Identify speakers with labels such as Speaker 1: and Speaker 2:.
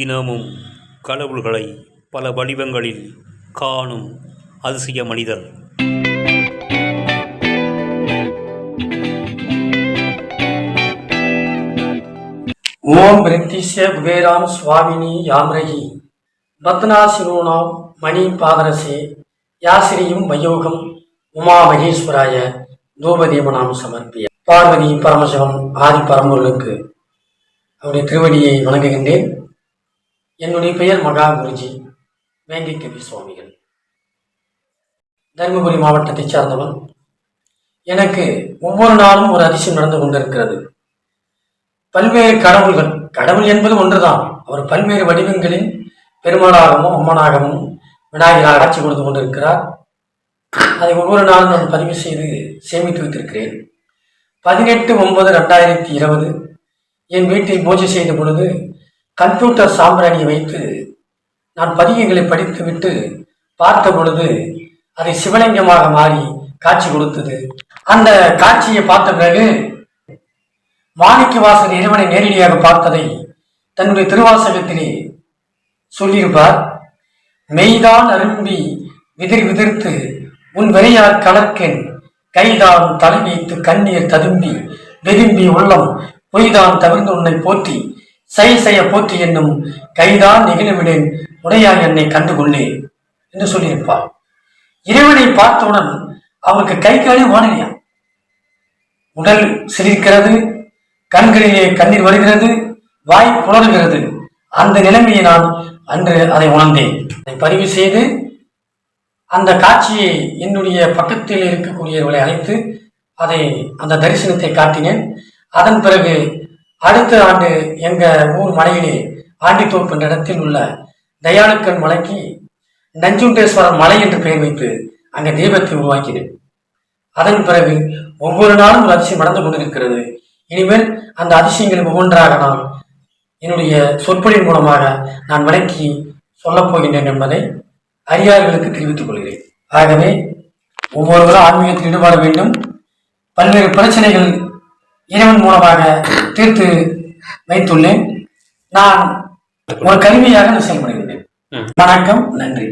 Speaker 1: தினமும் கடவுள்களை பல வடிவங்களில் காணும் அதிசய மனிதர்.
Speaker 2: ஓம் பிரத்திஸ்ய குபேராம் சுவாமினி யாம்ரகி பத்னாசினோனாம் மணி பாதரசே யாசிரியும் வயோகம் உமா மகேஸ்வராய தூபதீபனாம் சமர்ப்பிய. பார்வதி பரமசிவம் ஆதி பரம்பொருளுக்கு அவருடைய திருவடியை வணங்குகின்றேன். என்னுடைய பெயர் மகா குருஜி வேங்கை கவி சுவாமிகள். தருமபுரி மாவட்டத்தை சார்ந்தவன். எனக்கு ஒவ்வொரு நாளும் ஒரு அதிசயம் நடந்து கொண்டிருக்கிறது. பல்வேறு கடவுள்கள், கடவுள் என்பது ஒன்றுதான், அவர் பல்வேறு வடிவங்களில் பெருமாளாகவும் அம்மனாகவும் விநாயகராக காட்சி கொடுத்து கொண்டிருக்கிறார். அதை ஒவ்வொரு நாளும் நான் பதிவு செய்து சேமித்து வைத்திருக்கிறேன். 18/9/2020 என் வீட்டில் பூஜை செய்த பொழுது கம்ப்யூட்டர் சாம்பிராணியை வைத்து நான் பதிகங்களை படித்துவிட்டு பார்த்த பொழுது அதை சிவலிங்கமாக மாறி காட்சி கொடுத்தது. அந்த காட்சியை பார்த்த பிறகு மாணிக்க வாசகர் இறைவனை நேரடியாக பார்த்ததை தன்னுடைய திருவாசகத்திலே சொல்லியிருப்பார். மெய்தான் அரும்பி விதிர் விதிர்த்து உன் வெறியார் கலர்க்கென் கைதான் தலை வைத்து கண்ணீர் ததும்பி வெதும்பி உள்ளம் பொய்தான் தவிர்ந்து உன்னை போற்றி செயல் செய்ய போற்றி என்னும் கைதான் நெகிழவிடேன் உடையாய் என்னை கண்டுகொள்ளே என்று சொல்லியிருப்பார். இறைவனை பார்த்தவுடன் அவருக்கு கை காலே வானிலையா, உடல் சிலிர்க்கிறது, கண்களிலே கண்ணீர் வருகிறது, வாய் புலர்கிறது. அந்த நிலைமையை நான் அன்று அதை உணர்ந்தேன். அதை பதிவு செய்து அந்த காட்சியை என்னுடைய பக்கத்தில் இருக்கக்கூடியவர்களை அழைத்து அந்த தரிசனத்தை காட்டினேன். அதன் பிறகு அடுத்த ஆண்டு எங்க ஊர் மலையிலே ஆண்டித்தோப்பு என்ற இடத்தில் உள்ள தயாளுக்கன் மலைக்கு நஞ்சுண்டேஸ்வரர் மலை என்று பெயர் வைத்து அங்கே தீபத்தை உருவாக்கினேன். அதன் பிறகு ஒவ்வொரு நாளும் ஒரு அதிசயம் நடந்து கொண்டிருக்கிறது. இனிமேல் அந்த அதிசயங்களை ஒவ்வொன்றாக நான் என்னுடைய சொற்பொழின் மூலமாக நான் விளக்கி சொல்லப் போகின்றேன் என்பதை அறியார்களுக்கு தெரிவித்துக் கொள்கிறேன். ஆகவே ஒவ்வொருவரும் ஆன்மீகத்தில் ஈடுபட வேண்டும். பல்வேறு பிரச்சனைகள் இறைவன் மூலமாக தீர்த்து வைத்துள்ளேன். நான் ஒரு கருவியாக செயல்படுகின்றேன். வணக்கம், நன்றி.